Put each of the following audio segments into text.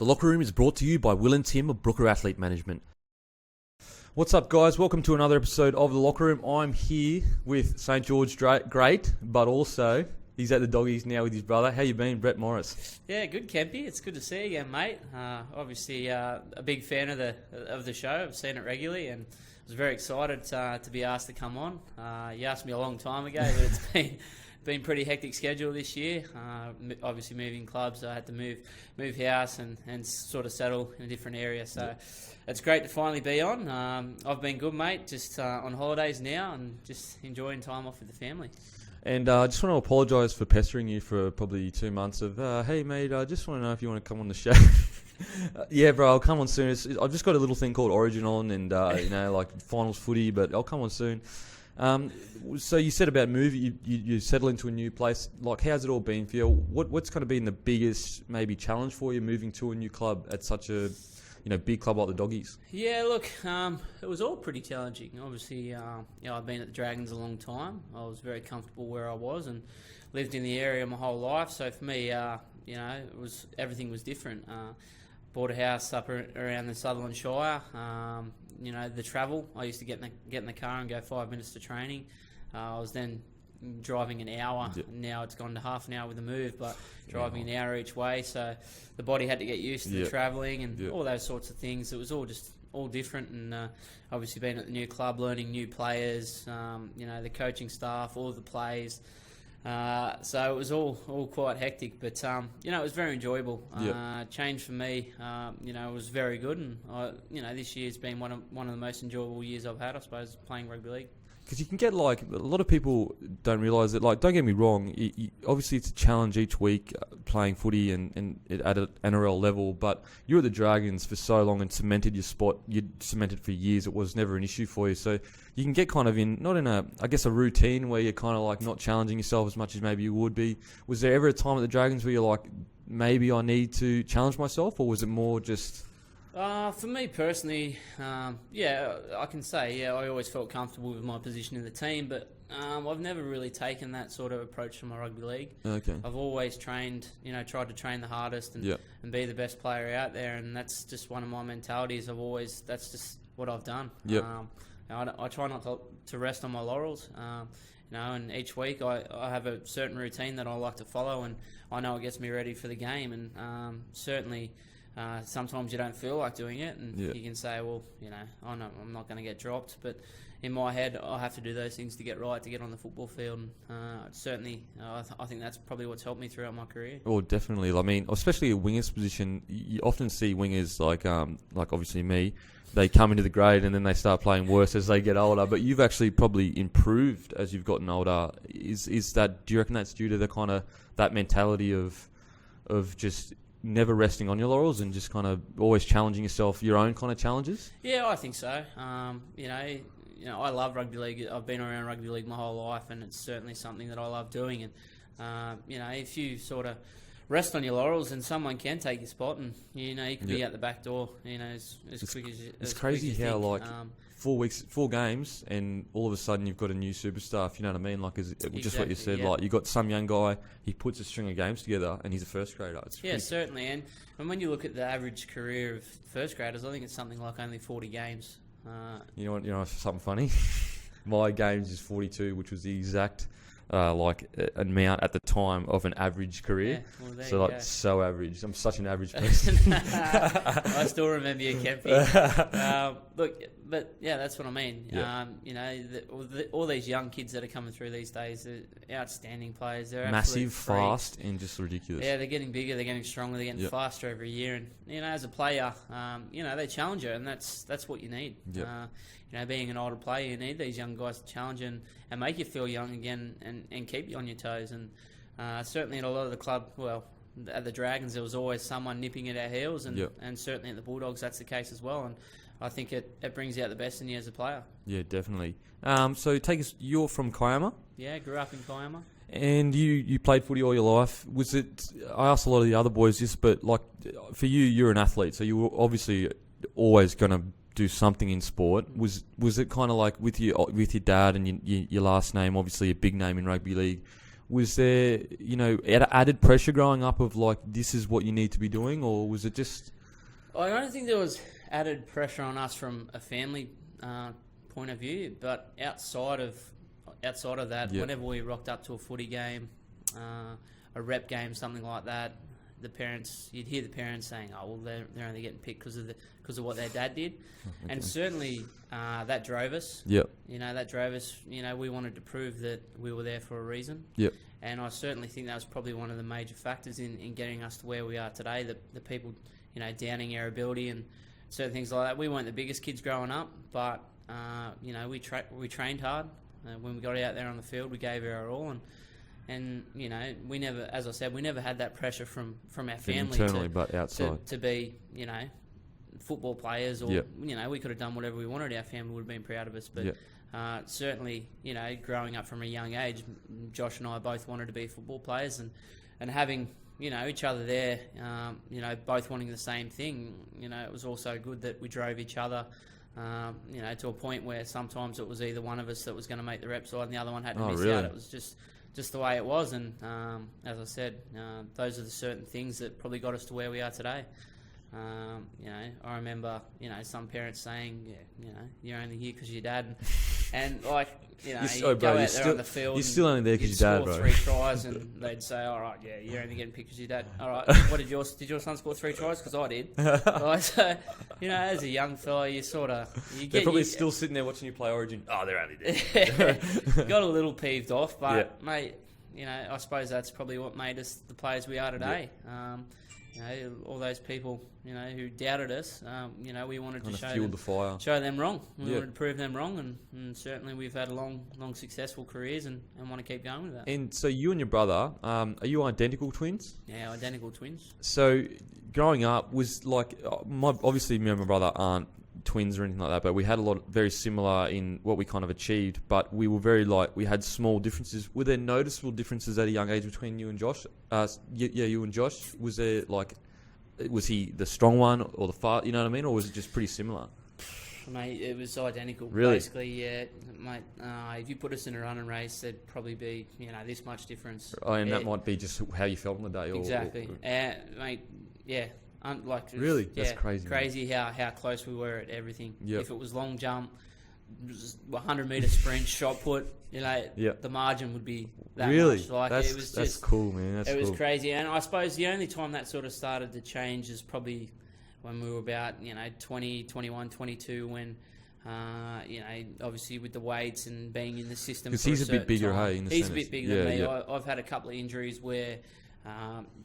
The Locker Room is brought to you by Will and Tim of Brooker Athlete Management. What's up, guys? Welcome to another episode of The Locker Room. I'm here with St. George Great, but also he's at the Doggies now with his brother. How you been, Brett Morris? Yeah, good, Kempy. It's good to see you again, mate. Obviously, a big fan of the show. I've seen it regularly, and I was very excited to be asked to come on. You asked me a long time ago, but it's been pretty hectic schedule this year. Obviously, moving clubs, I had to move house and sort of settle in a different area. So it's great to finally be on. I've been good, mate. Just on holidays now and just enjoying time off with the family. And I just want to apologise for pestering you for probably 2 months of, hey, mate, I just want to know if you want to come on the show. Yeah, bro, I'll come on soon. I've just got a little thing called Origin on and, like finals footy, but I'll come on soon. So you said about moving, you settle into a new place. Like, how's it all been for you? What's kind of been the biggest maybe challenge for you moving to a new club at such a big club like the Doggies? Yeah, look, it was all pretty challenging. Obviously, I've been at the Dragons a long time. I was very comfortable where I was and lived in the area my whole life. So for me, everything was different. Bought a house up around the Sutherland Shire. The travel. I used to get in the car and go 5 minutes to training. I was then driving an hour. Yep. Now it's gone to half an hour with a move, but driving an hour each way. So the body had to get used to the travelling and all those sorts of things. It was all different, and obviously being at the new club, learning new players, the coaching staff, all of the plays. So it was all quite hectic, but it was very enjoyable. Change for me, it was very good, and this year's been one of the most enjoyable years I've had, I suppose, playing rugby league. Because you can get, like, a lot of people don't realise that, like, don't get me wrong, obviously it's a challenge each week playing footy and at an NRL level, but you were at the Dragons for so long and cemented your spot. You cemented for years. It was never an issue for you. So you can get kind of not in a routine where you're kind of like not challenging yourself as much as maybe you would be. Was there ever a time at the Dragons where you're like, maybe I need to challenge myself, or was it more just... For me personally, I can say, I always felt comfortable with my position in the team, but I've never really taken that sort of approach to my rugby league. Okay. I've always tried to train the hardest and be the best player out there, and that's just one of my mentalities. That's just what I've done. Yep. I try not to rest on my laurels. And each week I have a certain routine that I like to follow, and I know it gets me ready for the game, and certainly... sometimes you don't feel like doing it, and you can say, well, I'm not going to get dropped. But in my head, I have to do those things to get on the football field. And certainly, I think that's probably what's helped me throughout my career. Oh, definitely. I mean, especially a winger's position, you often see wingers like obviously me. They come into the grade and then they start playing worse as they get older. But you've actually probably improved as you've gotten older. Is that? Do you reckon that's due to the kind of that mentality of just never resting on your laurels and just kind of always challenging yourself, your own kind of challenges? Yeah, I think so. I love rugby league. I've been around rugby league my whole life, and it's certainly something that I love doing. And if you sort of rest on your laurels, and someone can take your spot, and you can be out the back door. As quick as you. It's crazy how think. 4 games, and all of a sudden you've got a new superstar. If you know what I mean? Like, just what you said. Yeah. Like, you got some young guy. He puts a string of games together, and he's a first grader. Certainly. And when you look at the average career of first graders, I think it's something like only 40 games. You know something funny? My games is 42, which was the exact amount at the time of an average career. Yeah, well, so average. I'm such an average person. I still remember you, Kempy. That's what I mean. Yeah. All these young kids that are coming through these days, they're outstanding players. They're massive, fast, and just ridiculous. Yeah, they're getting bigger, they're getting stronger, they're getting faster every year. And as a player, they challenge you, and that's what you need. Yep. Being an older player, you need these young guys to challenge and make you feel young again and keep you on your toes. And certainly at a lot of the club, at the Dragons, there was always someone nipping at our heels, and certainly at the Bulldogs, that's the case as well. And I think it brings out the best in you as a player. Yeah, definitely. So take us. You're from Kiama. Yeah, grew up in Kiama. And you played footy all your life. Was it? I asked a lot of the other boys this, but like for you, you're an athlete, so you were obviously always going to do something in sport. Was it kind of like with your dad and your last name, obviously a big name in rugby league? was there, added pressure growing up of like, this is what you need to be doing, or was it just... I don't think there was added pressure on us from a family point of view, but outside of that, whenever we rocked up to a footy game, a rep game, something like that, you'd hear the parents saying, "Oh, well, they're only getting picked because of what their dad did," and certainly that drove us. Yep. That drove us. We wanted to prove that we were there for a reason. Yep. And I certainly think that was probably one of the major factors in getting us to where we are today. The people, downing our ability and certain things like that. We weren't the biggest kids growing up, but we trained hard. When we got out there on the field, we gave our all, and we never, as I said, we never had that pressure from our family internally, but outside to be football players, or we could have done whatever we wanted. Our family would have been proud of us, but certainly growing up from a young age, Josh and I both wanted to be football players, and having each other there, both wanting the same thing. It was also good that we drove each other. To a point where sometimes it was either one of us that was going to make the rep side and the other one had to miss out. It was just the way it was, and as I said, those are the certain things that probably got us to where we are today. I remember, some parents saying, you're only here because your dad, and like, you go out there on the field. You're still only there because your dad, bro. 3 tries, and they'd say, all right, you're only getting picked because your dad. All right, did your son score 3 tries? Because I did. Right, so, as a young fella, they're probably still sitting there watching you play Origin. Oh, they're only there. Got a little peeved off, but mate, I suppose that's probably what made us the players we are today. All those people, who doubted us, we wanted to show them wrong. We wanted to prove them wrong, and certainly we've had long successful careers and want to keep going with that. And so you and your brother, are you identical twins? Yeah, identical twins. So growing up was like, obviously me and my brother aren't twins or anything like that, but we had a lot very similar in what we kind of achieved, but we were we had small differences. Were there noticeable differences at a young age between you and Josh? You and Josh. Was there was he the strong one or the far, you know what I mean, or was it just pretty similar? Mate, it was identical. Really? Basically, yeah. Mate, if you put us in a running race, there'd probably be, this much difference. Oh, and that might be just how you felt on the day. Exactly. Mate, yeah. Really? That's crazy. Crazy how close we were at everything. Yep. If it was long jump, 100-metre sprint, shot put, the margin would be that much. That's cool, man. It was crazy. And I suppose the only time that sort of started to change is probably when we were about, 20, 21, 22, when, obviously with the weights and being in the system. Because he's a bit bigger, hey? He's a bit bigger than me. Yeah. I've had a couple of injuries where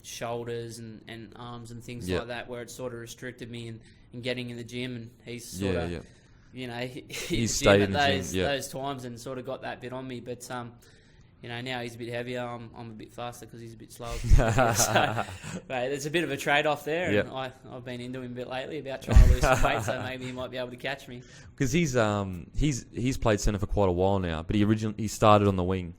shoulders and arms and things like that, where it sort of restricted me in getting in the gym, and he's sort of, he stayed in those times and sort of got that bit on me. But now he's a bit heavier. I'm a bit faster because he's a bit slower. So, there's a bit of a trade-off there, and I've been into him a bit lately about trying to lose some weight, so maybe he might be able to catch me. Because he's played centre for quite a while now, but he started on the wing.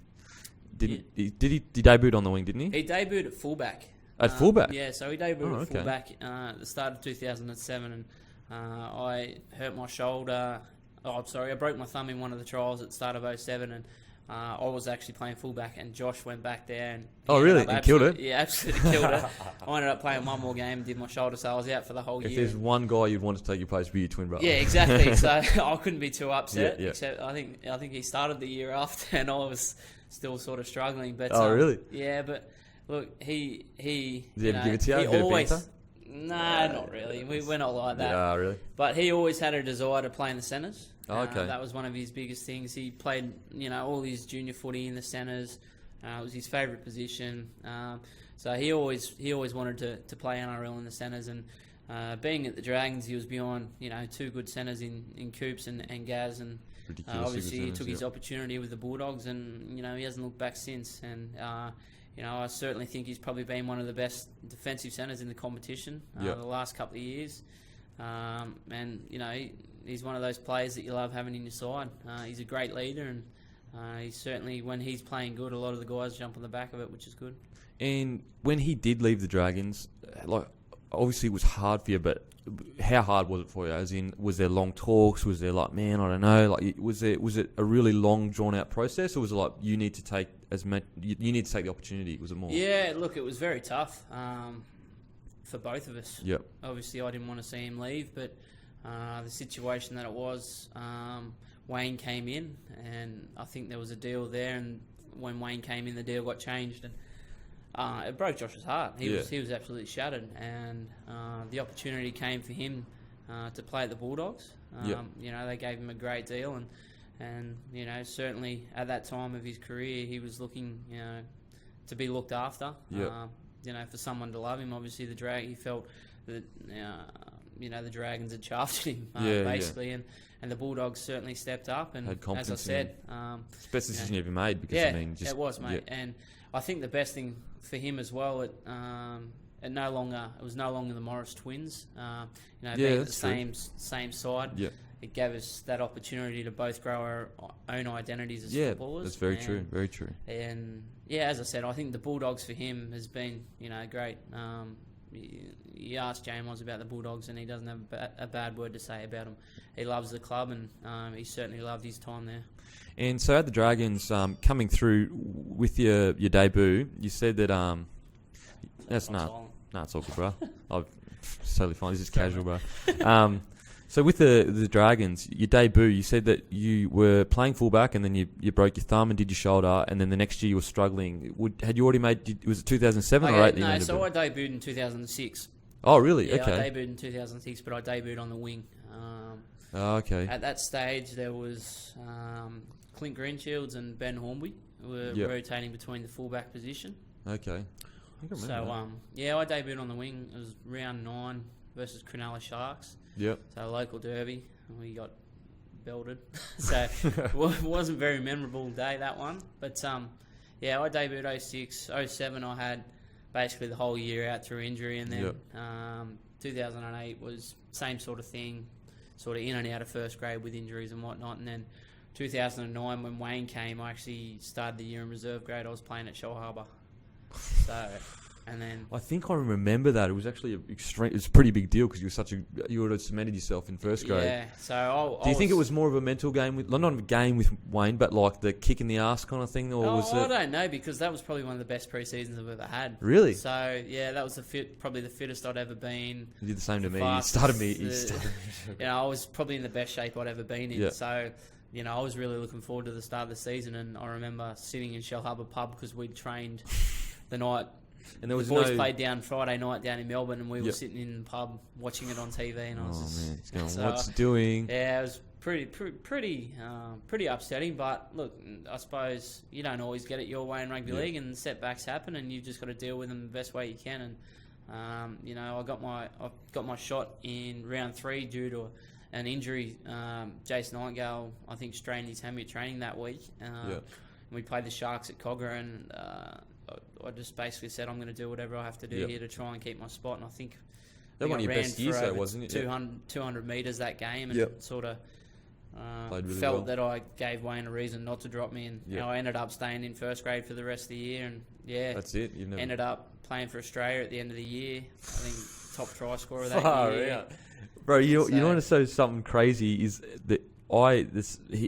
He debuted on the wing, didn't he? He debuted at fullback. At fullback? Yeah, so he debuted at fullback at the start of 2007, and I hurt my shoulder. I broke my thumb in one of the trials at the start of 2007, and I was actually playing fullback, and Josh went back there. And really? And killed it? Yeah, absolutely killed it. I ended up playing one more game and did my shoulder, so I was out for the whole year. If there's one guy you'd want to take your place, it'd be your twin brother. Yeah, exactly. So I couldn't be too upset. Except I think he started the year after, and I was still sort of struggling. But really? Yeah, but look, he did he give it to you? He always. Nah, not really. We're not like that. Yeah, really. But he always had a desire to play in the centres. Okay. That was one of his biggest things. He played, all his junior footy in the centres. It was his favourite position. So he always wanted to play NRL in the centres. And being at the Dragons, he was beyond, 2 good centres in Coops and Gaz. And obviously he took his opportunity with the Bulldogs, and he hasn't looked back since. And I certainly think he's probably been one of the best defensive centres in the competition the last couple of years. And he's one of those players that you love having in your side. He's a great leader, and he's certainly, when he's playing good, a lot of the guys jump on the back of it, which is good. And when he did leave the Dragons, obviously it was hard for you, but how hard was it for you? As in, was there long talks? Was there man, I don't know, was it a really long, drawn out process, or was it you need to take as much? You need to take the opportunity. Was it more? Yeah, look, it was very tough for both of us. Yep. Obviously, I didn't want to see him leave, but the situation that it was, Wayne came in, and I think there was a deal there, and when Wayne came in, the deal got changed, and it broke Josh's heart. He was absolutely shattered, and the opportunity came for him to play at the Bulldogs. You know, they gave him a great deal, and you know, certainly at that time of his career, he was looking, you know, to be looked after. You know, for someone to love him. Obviously, he felt that you know, the Dragons had shafted him basically, and the Bulldogs certainly stepped up. And as I said, it's the best decision you ever made, because I mean, it was, mate. And I think the best thing for him as well, it was no longer the Morris twins. You know, being the same side. Yeah. It gave us that opportunity to both grow our own identities as footballers. That's very true. Very true. And yeah, as I said, I think the Bulldogs for him has been, you know, great. You asked James about the Bulldogs, and he doesn't have a bad word to say about them. He loves the club, and he certainly loved his time there. And so at the Dragons, coming through with your debut, you said that it's all good, bro. It's totally fine. This is casual, bro. So with the Dragons, your debut, you said that you were playing fullback, and then you broke your thumb and did your shoulder, and then the next year you were struggling. Had you already was it 2007 or 8? No, so I debuted in 2006. Oh, really? Yeah, okay. I debuted in 2006, but I debuted on the wing. Okay. At that stage, there was Clint Greenshields and Ben Hornby were rotating between the fullback position. Okay. I so, I debuted on the wing. It was round 9 versus Cronulla Sharks. Yep. So local derby, and we got belted. So it wasn't a very memorable day, that one. But I debuted 06, 07. I had basically the whole year out through injury, and then 2008 was same sort of thing, sort of in and out of first grade with injuries and whatnot. And then 2009, when Wayne came, I actually started the year in reserve grade. I was playing at Shell Harbour. So. And then I think I remember that it was actually it was a pretty big deal, because you would have cemented yourself in first grade. Yeah. So do you think it was more of a mental game not a game with Wayne, but like the kick in the ass kind of thing, or was it? I don't know, because that was probably one of the best pre-seasons I've ever had. Really? So yeah, that was probably the fittest I'd ever been. You did the same to me. You started me. You know, I was probably in the best shape I'd ever been in. Yeah. So. You know, I was really looking forward to the start of the season, and I remember sitting in Shell Harbour pub because we'd trained the night. And there was the boys played down Friday night down in Melbourne, and we were sitting in the pub watching it on TV. And I was what's doing? Yeah, it was pretty upsetting. But look, I suppose you don't always get it your way in rugby league, and setbacks happen, and you've just got to deal with them the best way you can. And you know, I got my shot in round 3 due to an injury. Jason Nightingale, I think, strained his hammy training that week. We played the Sharks at Cogger, and I just basically said I'm going to do whatever I have to do here to try and keep my spot. And I think that one of your best years, though, wasn't it? 200 metres that game, and sort of felt that I gave Wayne a reason not to drop me, and I ended up staying in first grade for the rest of the year. And that's it. Ended up playing for Australia at the end of the year. I think top try scorer that year. Yeah. Bro, you know what is so something crazy is that I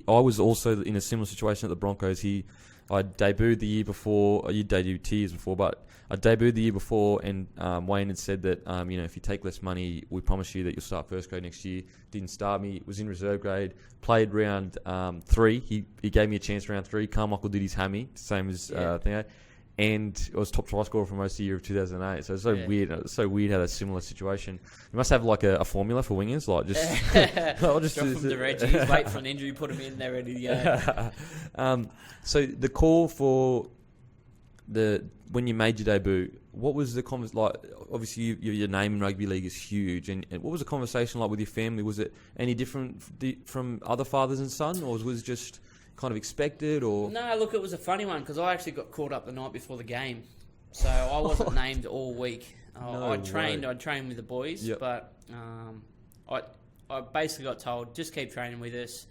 was also in a similar situation at the Broncos. I debuted the year before. You debuted 2 years before, but I debuted the year before, and Wayne had said that you know, if you take less money, we promise you that you'll start first grade next year. Didn't start me. Was in reserve grade. Played round 3. He gave me a chance round 3. Carmichael did his hammy, same as Theo. And I was top try scorer for most of the year of 2008. So it's so weird. It's so weird how that's a similar situation. You must have like a formula for wingers, like just I'll just drop them to Reggie, wait for an injury, put them in, they're ready to go. So the call for when you made your debut, what was the like? Obviously, your name in rugby league is huge, and what was the conversation like with your family? Was it any different from other fathers and sons, or was it just kind of expected? Or no, look, it was a funny one because I actually got caught up the night before the game, so I wasn't named all week. I'd trained with the boys, but I basically got told, just keep training with us.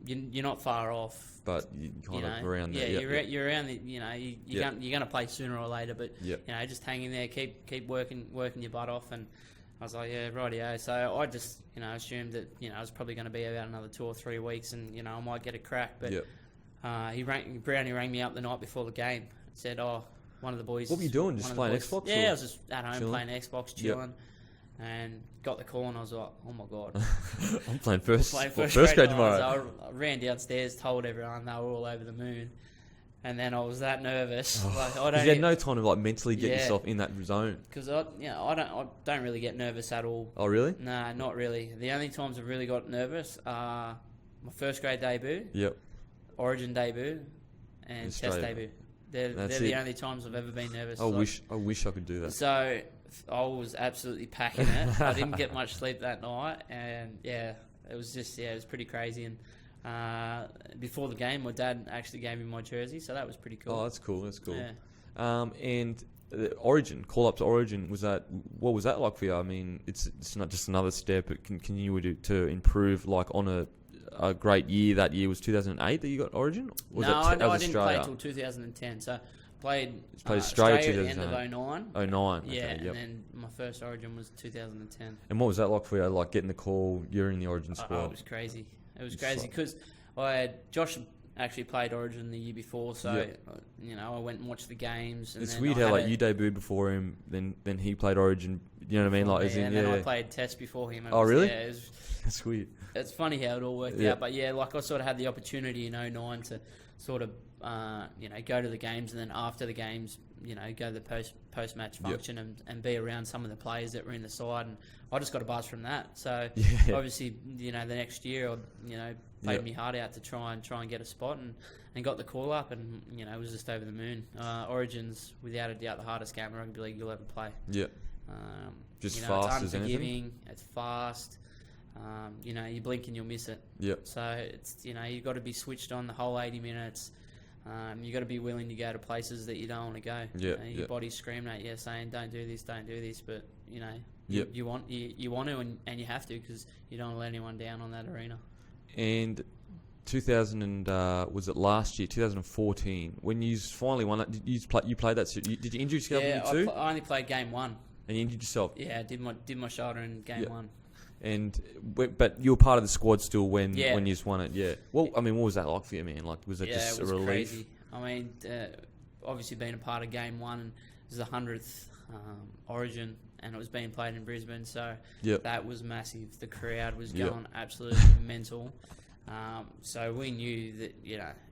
You're not far off, but you kind of around there. You're around the. You know, you're going to play sooner or later, but you know, just hang in there, keep working your butt off. And I was like, yeah, rightio. So I just, you know, assumed that, you know, it was probably going to be about another 2 or 3 weeks, and you know, I might get a crack. But Brownie rang me up the night before the game and said, "Oh, one of the boys." What were you doing? Just playing Xbox? Yeah, I was just at home chilling? playing Xbox, chilling, and got the call, and I was like, "Oh my god, I'm playing first grade tomorrow." So I ran downstairs, told everyone they were all over the moon, and then I was that nervous. I don't. You had no time to like mentally get yourself in that zone. Because I don't really get nervous at all. Oh really? Nah, not really. The only times I've really got nervous are my first grade debut. Yep. Origin debut and Test debut. They're the only times I've ever been nervous. I wish I could do that. So I was absolutely packing it. I didn't get much sleep that night, and it was pretty crazy. And before the game, my dad actually gave me my jersey, so that was pretty cool. Oh, that's cool. Yeah. And Origin, call up to Origin, what was that like for you? I mean, it's not just another step. It can continue to improve, like on a great year. That year was 2008 that you got Origin? I didn't play until 2010. So played Australia at the end of 09. 09. Yeah, okay, and then my first Origin was 2010. And what was that like for you? Like getting the call, you're in the Origin squad? It was crazy. It was crazy because Josh actually played Origin the year before, so I went and watched the games. And it's weird how you debuted before him, then he played Origin. You know what I mean? Like, then I played Test before him. Really? Yeah, that's weird. It's funny how it all worked out, but I sort of had the opportunity in 09 to sort of go to the games, and then after the games, go to the post match function and be around some of the players that were in the side, and I just got a buzz from that. So obviously, the next year, I played me heart out to try and get a spot, and got the call up, and it was just over the moon. Origin's without a doubt the hardest game in rugby league you'll ever play. Yeah. Just fast it's as anything. unforgiving. It's fast. You blink and you'll miss it. Yep. So it's you've got to be switched on the whole 80 minutes. You've got to be willing to go to places that you don't want to go. Your body's screaming at you, saying, "Don't do this, don't do this." But you want to, and you have to, because you don't want to let anyone down on that arena. And 2000 and was it last year, 2014, when you finally won that? You played that? Did you injure yourself in year two? I only played game one. And you injured yourself? Yeah, I did my shoulder in game one. And but you were part of the squad still when you just won it. Yeah. Well, I mean, what was that like for you, man? Like, was it just a relief? Crazy. I mean, obviously being a part of game one, and it was the 100th Origin, and it was being played in Brisbane, so that was massive. The crowd was going absolutely mental. So we knew that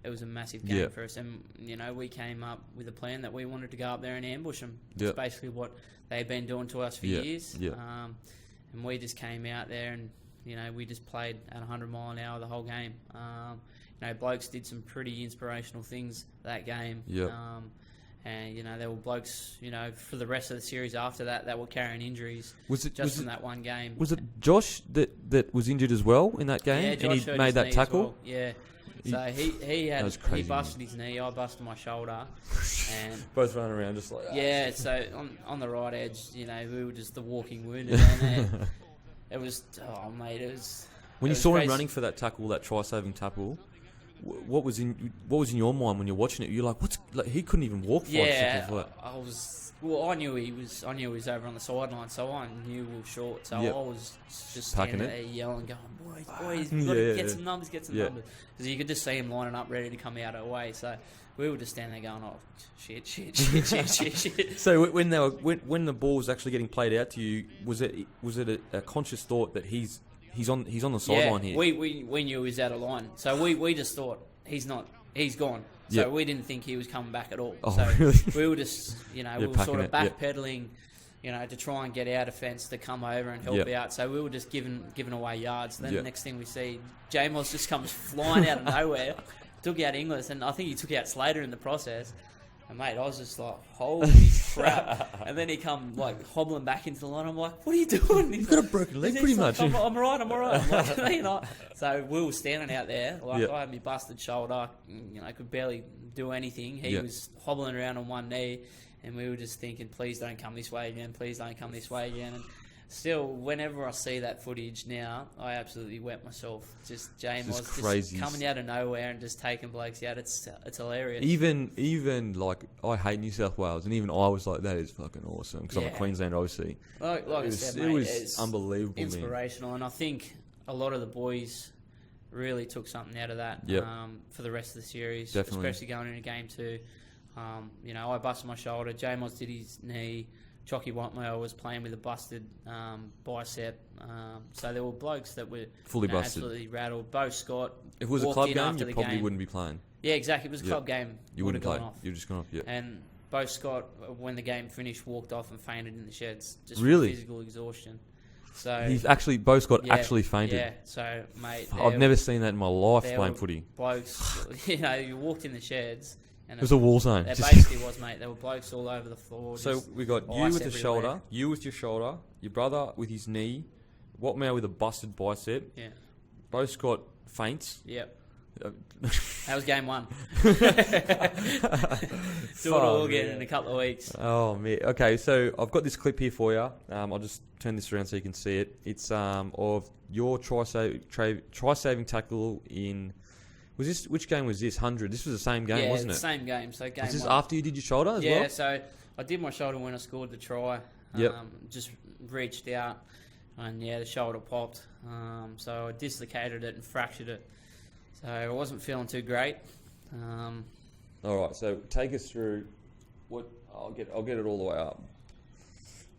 it was a massive game for us, and we came up with a plan that we wanted to go up there and ambush them. It's basically what they'd been doing to us for years. And we just came out there and we just played at 100 mile an hour the whole game. Blokes did some pretty inspirational things that game. And there were blokes for the rest of the series after that were carrying injuries from that one game. Was it Josh that was injured as well in that game? Yeah, Josh and he made that tackle? Well. Yeah. So he busted his knee, I busted my shoulder, and both running around just like so on the right edge, we were just the walking wounded, and it was when you saw him running for that tackle, that try-saving tackle. What was in your mind when you're watching it? You're like, he couldn't even walk 5 seconds. I knew he was over on the sideline, so I knew we were short. So I was just standing there yelling, going, boys, we've got to get some numbers, because you could just see him lining up, ready to come out our way. So we were just standing there going, oh shit. So when the ball was actually getting played out to you, was it a conscious thought that he's on the sideline here? We knew he was out of line, so we just thought he's gone. So we didn't think he was coming back at all. Oh, so really? we were just, we were sort of backpedaling, to try and get our defence to come over and help out. So we were just giving away yards. Then the next thing we see, Jamos just comes flying out of nowhere, took out Inglis, and I think he took out Slater in the process. And mate, I was just like, holy crap. And then he come hobbling back into the line. I'm like, what are you doing? You've got a broken leg pretty much. I'm all right. I'm like, So we were standing out there. I had my busted shoulder. I could barely do anything. He was hobbling around on one knee. And we were just thinking, please don't come this way again. Please don't come this way again. And still, whenever I see that footage now, I absolutely wet myself. Just James just coming out of nowhere and just taking blokes out. It's hilarious. Even like, I hate New South Wales, and even I was like, that is fucking awesome, because I'm a Queenslander, obviously. Like I said, mate, it was unbelievable, inspirational, and I think a lot of the boys really took something out of that for the rest of the series, Definitely. especially going into game 2. I busted my shoulder. Jamos did his knee. Chocky Watmoe was playing with a busted bicep. So there were blokes that were fully busted, absolutely rattled. Bo Scott. If it was a club game, you probably wouldn't be playing. Yeah, exactly. If it was a club game, you wouldn't play. Off. You've just gone off. Yeah. And Bo Scott, when the game finished, walked off and fainted in the sheds, just really? from physical exhaustion. So Bo Scott actually fainted. Yeah. So mate, I've never seen that in my life playing footy. Blokes, you walked in the sheds. And it was a war zone. It basically was, mate. There were blokes all over the floor. So we got you with the shoulder, you with your shoulder, your brother with his knee, Watmoe with a busted bicep. Yeah. Bo Scott faints. Yep. That was game 1. Do it all again in a couple of weeks. Oh, man. Okay, so I've got this clip here for you. I'll just turn this around so you can see it. It's of your try-saving tackle in... Which game was this? 100. This was the same game, wasn't it? Yeah, same game. So game was this 1. after you did your shoulder as well? Yeah, so I did my shoulder when I scored the try. Just reached out, and the shoulder popped. So I dislocated it and fractured it. So I wasn't feeling too great. All right, so take us through what I'll get it all the way up.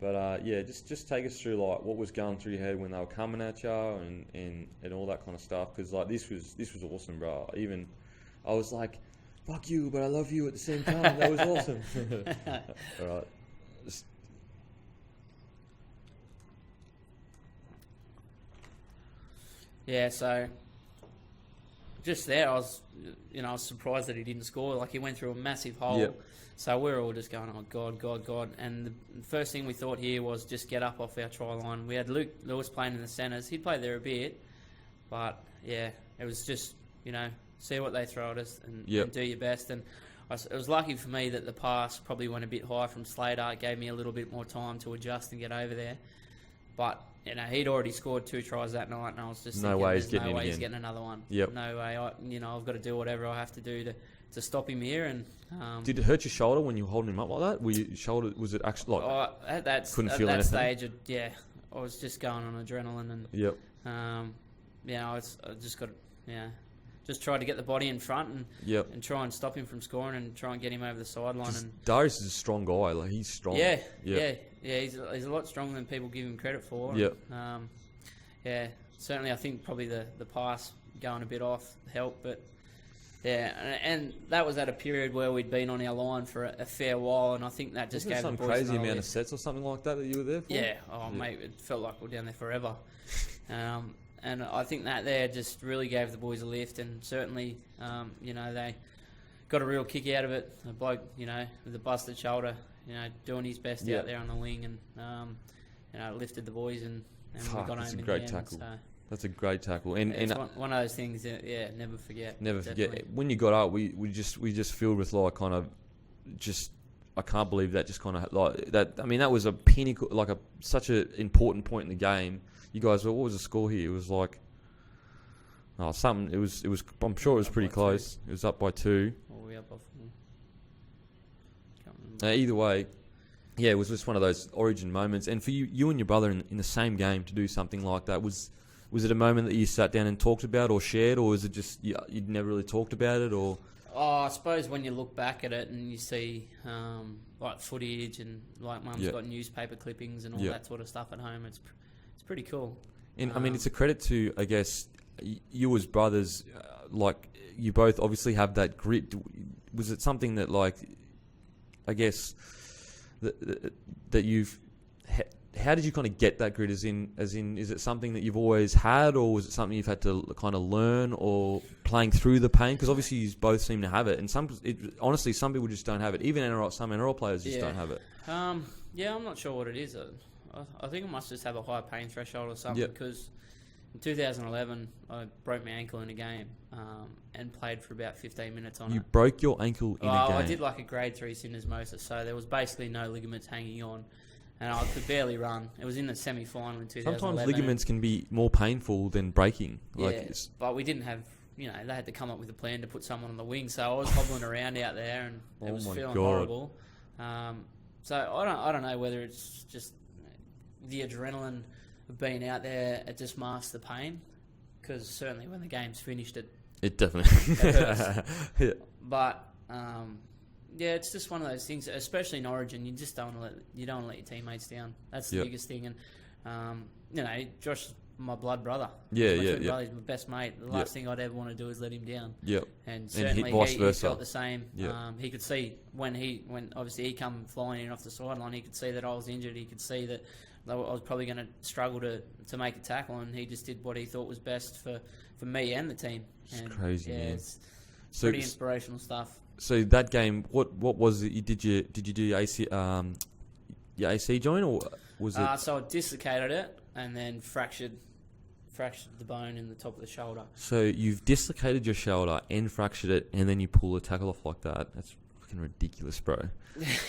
But just take us through like what was going through your head when they were coming at you and all that kind of stuff. Because like this was awesome, bro. Even I was like, "Fuck you," but I love you at the same time. That was awesome. All right. Yeah, so just there, I was surprised that he didn't score. Like he went through a massive hole. Yep. So we were all just going, oh, God, God, God. And the first thing we thought here was just get up off our try line. We had Luke Lewis playing in the centres. He'd played there a bit. But, yeah, it was just, see what they throw at us and do your best. And it was lucky for me that the pass probably went a bit high from Slater. It gave me a little bit more time to adjust and get over there. But, he'd already scored 2 tries that night, and I was just thinking, he's getting another one. Yep. No way. I've got to do whatever I have to do to stop him here. And did it hurt your shoulder when you were holding him up like that? Was it actually like at that stage? I was just going on adrenaline, and I just got just try to get the body in front and try and stop him from scoring and try and get him over the sideline. And Darius is a strong guy. Like he's strong. Yeah. He's a lot stronger than people give him credit for. Yeah. Certainly I think probably the pass going a bit off helped, but. Yeah, and that was at a period where we'd been on our line for a fair while, and I think that just gave the boys some crazy amount of sets or something like that you were there for? Yeah, mate, it felt like we were down there forever. And I think that there just really gave the boys a lift, and certainly, they got a real kick out of it. A bloke, with a busted shoulder, doing his best out there on the wing, and lifted the boys, and we got home in the end. That's a great tackle. That's a great tackle, and it's one of those things. Never forget. Never forget. When you got up, we just filled with like kind of just. I can't believe that just kind of like that. I mean, that was a pinnacle, like such an important point in the game. You guys, what was the score here? It was like, something. It was. I'm sure it was pretty close. 2. It was up by 2. Or were we up by 4? Either way, yeah, it was just one of those origin moments. And for you and your brother in the same game to do something like that was it a moment that you sat down and talked about or shared, or was it just you'd never really talked about it? Or I suppose when you look back at it and you see like footage and like Mum's got newspaper clippings and all that sort of stuff at home, it's pretty cool. And I mean, it's a credit to, I guess, you as brothers. Like you both obviously have that grit. Was it something that, like, I guess that you've how did you kind of get that grit? As in, is it something that you've always had, or was it something you've had to kind of learn, or playing through the pain? Because obviously you both seem to have it, and honestly, some people just don't have it. Even some NRL players just don't have it. I'm not sure what it is. I think I must just have a high pain threshold or something. Because in 2011, I broke my ankle in a game and played for about 15 minutes on it. You broke your ankle in a game? I did like a grade 3 syndesmosis, so there was basically no ligaments hanging on. And I could barely run. It was in the semi-final in 2011. Sometimes ligaments can be more painful than breaking. But we didn't have, they had to come up with a plan to put someone on the wing. So I was hobbling around out there, and it was feeling horrible. So I don't know whether it's just the adrenaline of being out there. It just masks the pain. because certainly when the game's finished, it definitely hurts. yeah. But yeah, it's just one of those things, especially in Origin. You just don't want to let your teammates down. That's the biggest thing. And you know, Josh is my blood brother. Yeah, he's my yeah, twin yeah. brother. He's my best mate. The last thing I'd ever want to do is let him down. Yep. And certainly vice he versa. felt the same. Yep. He could see when obviously he come flying in off the sideline. He could see that I was injured. He could see that I was probably going to struggle to make a tackle, and he just did what he thought was best for me and the team. It's and crazy, man. It's pretty inspirational stuff. So that game, what was it? Did you do your AC joint, or was it? So I dislocated it and then fractured the bone in the top of the shoulder. So you've dislocated your shoulder and fractured it, and then you pull the tackle off like that. That's fucking ridiculous, bro.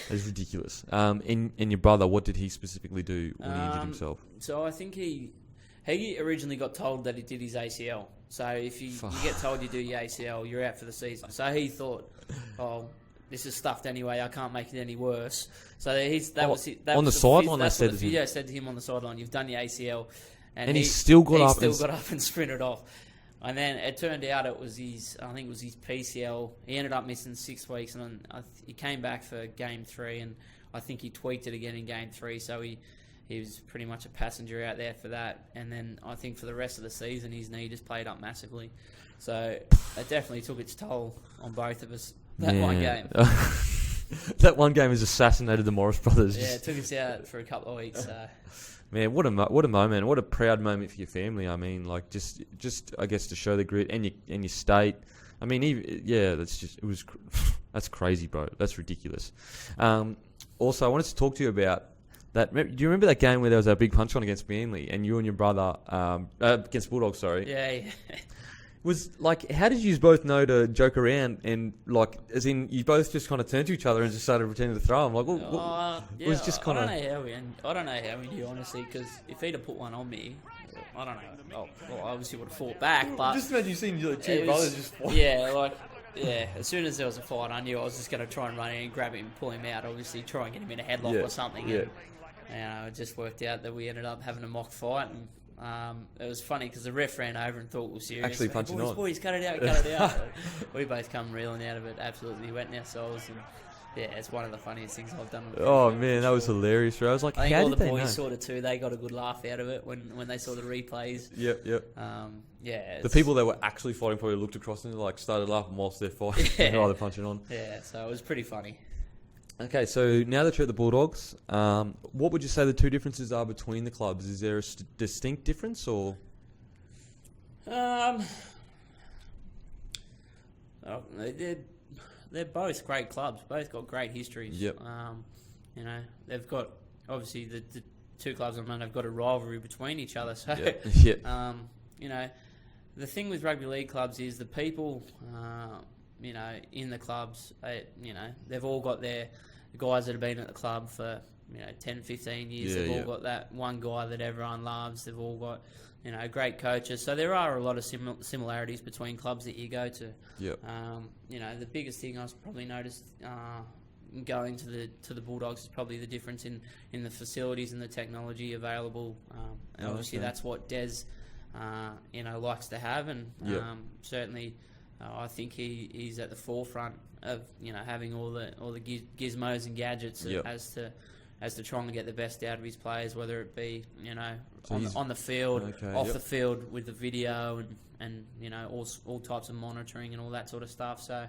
That's ridiculous. And your brother, what did he specifically do when he injured himself? So I think he originally got told that he did his ACL. So if you get told you do your ACL, you're out for the season. So he thought, oh, this is stuffed anyway. I can't make it any worse. So on the sideline. I said the physio said to him on the sideline, "You've done your ACL," and he still got up. Got up and sprinted off. And then it turned out I think it was his PCL. He ended up missing 6 weeks, and he came back for Game 3, and I think he tweaked it again in Game 3. So he was pretty much a passenger out there for that. And then I think for the rest of the season, his knee just played up massively. So it definitely took its toll on both of us. One game. That one game has assassinated the Morris brothers. Yeah, it took us out for a couple of weeks. So. Man, what a moment! What a proud moment for your family. I mean, like just I guess to show the grit and your state. I mean, that's crazy, bro. That's ridiculous. Also, I wanted to talk to you about that. Do you remember that game where there was a big punch on against Manly and you and your brother against Bulldogs? Sorry. Yeah. Was like, how did you both know to joke around and like, as in, you both just kind of turned to each other and just started pretending to throw them? Like, it was just kind of. I don't know how we knew, honestly, because if he'd have put one on me, I don't know. Well, I obviously would have fought back, but Just imagine you seeing your two brothers just fight. Yeah, as soon as there was a fight, I knew I was just going to try and run in and grab him, pull him out. Obviously, try and get him in a headlock or something. Yeah. And it just worked out that we ended up having a mock fight, and it was funny because the ref ran over and thought we were serious. Actually punching on. Boys, cut it out. We both come reeling out of it, absolutely wetting ourselves, and yeah, it's one of the funniest things I've done. Oh man, that was hilarious, bro. I was like, I think how all did the they boys know? saw it too. They got a good laugh out of it when they saw the replays. Yep. Yeah. The people that were actually fighting probably looked across and like started laughing whilst they're fighting. Yeah. They're punching on. Yeah, so it was pretty funny. Okay, so now that you're at the Bulldogs, what would you say the two differences are between the clubs? Is there a distinct difference, or? They're both great clubs. Both got great histories. Yep. You know, they've got obviously the two clubs I know have got a rivalry between each other. So, you know, the thing with rugby league clubs is the people, you know, in the clubs, you know, they've all got their guys that have been at the club for 10, 15 years. They've all got that one guy that everyone loves. They've all got great coaches. So there are a lot of similarities between clubs that you go to. Yep. The biggest thing I've probably noticed going to the Bulldogs is probably the difference in the facilities and the technology available. And obviously that's what Des likes to have, and certainly I think he's at the forefront of having all the gizmos and gadgets as to trying to get the best out of his players, whether it be on the field, off the field with the video and all types of monitoring and all that sort of stuff. So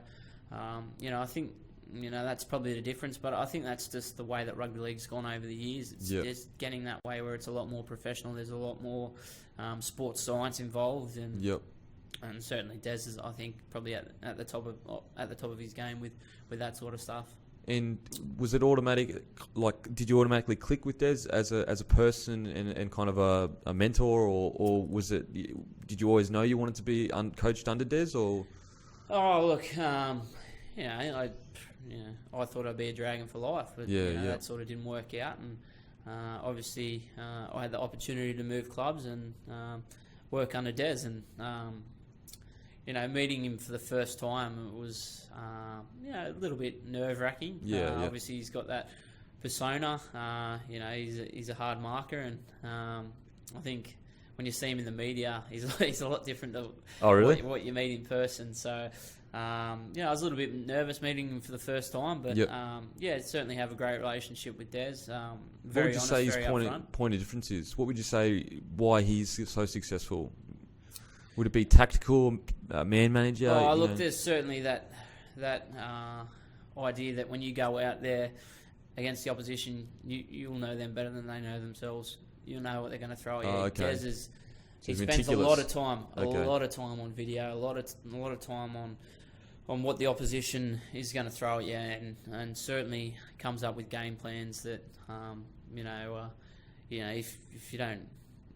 I think that's probably the difference, but I think that's just the way that rugby league's gone over the years. It's just getting that way where it's a lot more professional. There's a lot more sports science involved, and and certainly Des is, I think, probably at the top of his game with that sort of stuff. And was it automatic? Like, did you automatically click with Des as a person and kind of a mentor, or was it? Did you always know you wanted to be coached under Des, or? Oh look, I thought I'd be a Dragon for life, but that sort of didn't work out, and obviously I had the opportunity to move clubs and work under Des, and meeting him for the first time, it was a little bit nerve-wracking. Obviously he's got that persona. He's a hard marker, and I think when you see him in the media, he's a lot different to what you meet in person. So, I was a little bit nervous meeting him for the first time, but certainly have a great relationship with Des. Very honest, very upfront. What would you say his point of difference is? What would you say why he's so successful? Would it be tactical, man manager? Oh, look, there's certainly that idea that when you go out there against the opposition, you'll know them better than they know themselves. You'll know what they're going to throw at you. Okay. He spends a lot of time on video, a lot of time on what the opposition is going to throw at you, and certainly comes up with game plans that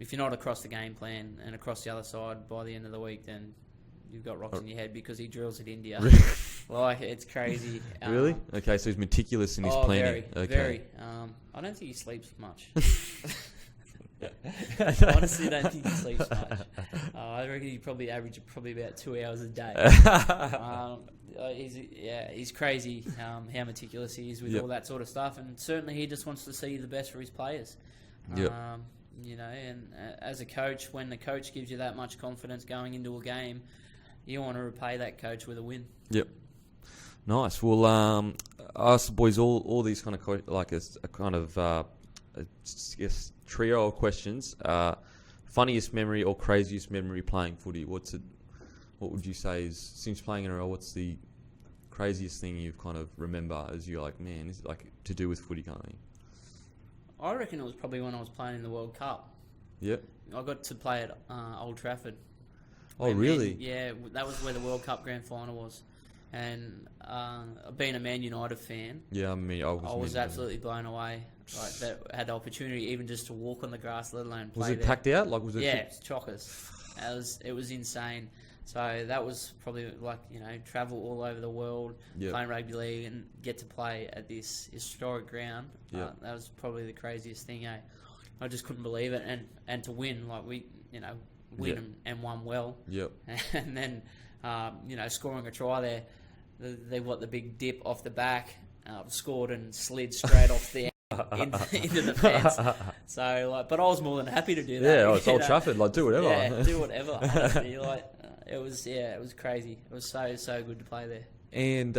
if you're not across the game plan and across the other side by the end of the week, then you've got rocks in your head because he drills at India. Like, it's crazy. Really? Okay, so he's meticulous in his planning. Very. I don't think he sleeps much. I honestly don't think he sleeps much. I reckon he probably averages about 2 hours a day. He's crazy how meticulous he is with all that sort of stuff, and certainly he just wants to see the best for his players. And as a coach, when the coach gives you that much confidence going into a game, you want to repay that coach with a win. Yep. Nice. Well, I asked the boys all these kind of trio of questions. Funniest memory or craziest memory playing footy? What would you say is, since playing NRL, what's the craziest thing you've kind of remember as you're like, man, this is like to do with footy kind of thing? I reckon it was probably when I was playing in the World Cup. Yep. I got to play at Old Trafford. Oh, really? That was where the World Cup grand final was. And being a Man United fan, I was absolutely blown away. Like, that had the opportunity even just to walk on the grass, let alone play. Was it there. packed out? Like, was it? Yeah, it's chockers. It was insane. So that was probably travel all over the world, playing rugby league and get to play at this historic ground. That was probably the craziest thing. I just couldn't believe it, and to win, like we win and won well. Yep. And then scoring a try there. They got the big dip off the back, scored and slid straight off the into the fence. So, but I was more than happy to do that. Yeah, it's Old Trafford. Like, do whatever. Yeah, do whatever. Honestly, it was crazy. It was so good to play there. And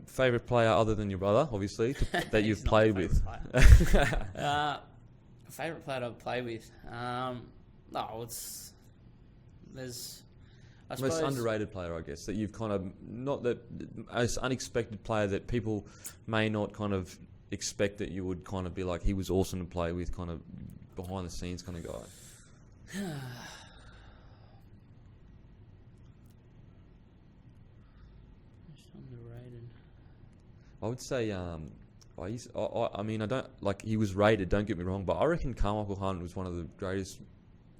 favourite player other than your brother, obviously, that you've played with? Favourite player I've played with? There's. Most underrated player, I guess, that you've kind of, not that most unexpected player that people may not kind of expect that you would kind of be like, he was awesome to play with, kind of behind the scenes kind of guy. Underrated. I would say, I mean, I don't, like, he was rated, don't get me wrong, but I reckon Carmichael Hunt was one of the greatest,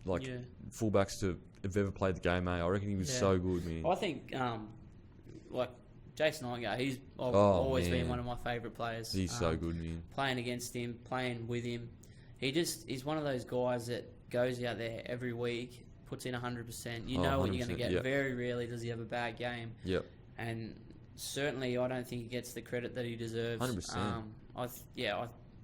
fullbacks to have ever played the game, mate. I reckon he was so good, man. I think, Jason Iyengar, he's always been one of my favourite players. He's so good, man. Playing against him, playing with him. He's one of those guys that goes out there every week, puts in 100%. You know what you're going to get. Yep. Very rarely does he have a bad game. Yep. And certainly I don't think he gets the credit that he deserves. 100%.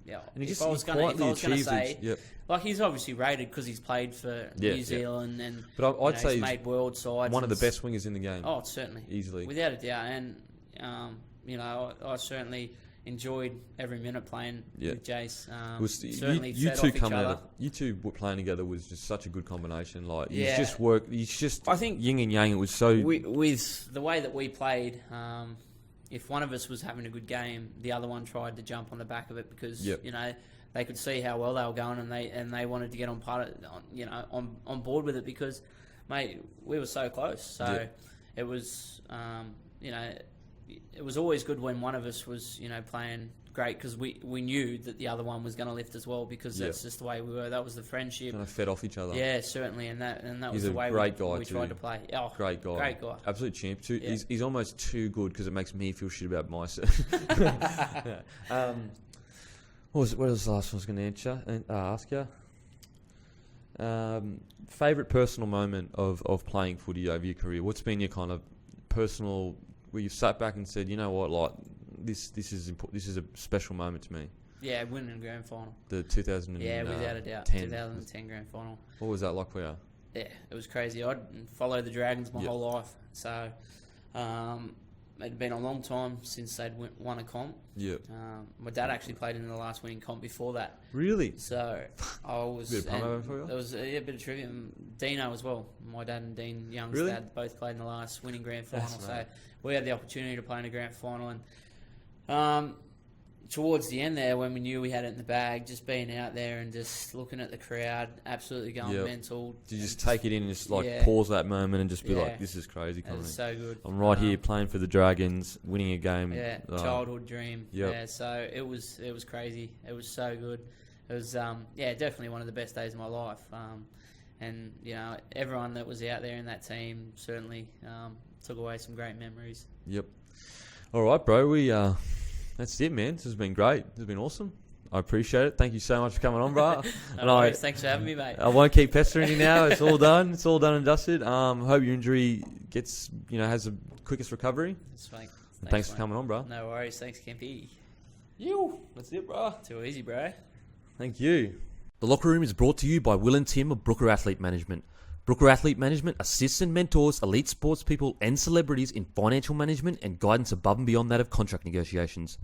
And if I was going to say, like, he's obviously rated because he's played for New Zealand and I'd say he's made world sides. One of the best wingers in the game. Oh, certainly. Easily. Without a doubt. And, I certainly enjoyed every minute playing with Jace. You two were playing together was just such a good combination. Like, I think yin and yang. It was so... With the way that we played... if one of us was having a good game, the other one tried to jump on the back of it because they could see how well they were going and they wanted to get on board with it because, mate, we were so close. So it was it was always good when one of us was playing great because we knew that the other one was going to lift as well because that's just the way we were. That was the friendship. Kind of fed off each other. Yeah, certainly, and that was the way we tried to play. Oh, great guy, absolute champ. He's almost too good because it makes me feel shit about myself. What was the last one I was going to ask you? Favourite personal moment of playing footy over your career? What's been your kind of personal where you've sat back and said, you know what, like this is a special moment to me? Yeah, winning a grand final. The 2010. Yeah, without a doubt. 2010 grand final. What was that like for you? Yeah, it was crazy. I'd followed the Dragons my whole life. So, it'd been a long time since they'd won a comp. Yeah. My dad actually played in the last winning comp before that. Really? So, I was... Bit of promo for you? There was a bit of trivia. Dino as well. My dad and Dean Young's dad both played in the last winning grand final. So, we had the opportunity to play in a grand final. And towards the end there, when we knew we had it in the bag, just being out there and just looking at the crowd, absolutely going mental. Did you just take it in and just pause that moment and just be like, this is crazy coming? It was so good. I'm right here playing for the Dragons, winning a game. Yeah, childhood dream. Yep. Yeah, so it was crazy. It was so good. It was definitely one of the best days of my life. And everyone that was out there in that team certainly took away some great memories. Yep. All right, bro. That's it, man. This has been great. This has been awesome. I appreciate it. Thank you so much for coming on, bro. Thanks for having me, mate. I won't keep pestering you now. It's all done. It's all done and dusted. Hope your injury gets, has the quickest recovery. Thanks for coming on, bro. No worries. Thanks, Kempy. That's it, bro. Too easy, bro. Thank you. The Locker Room is brought to you by Will and Tim of Brooker Athlete Management. Brooker Athlete Management assists and mentors elite sports people and celebrities in financial management and guidance above and beyond that of contract negotiations.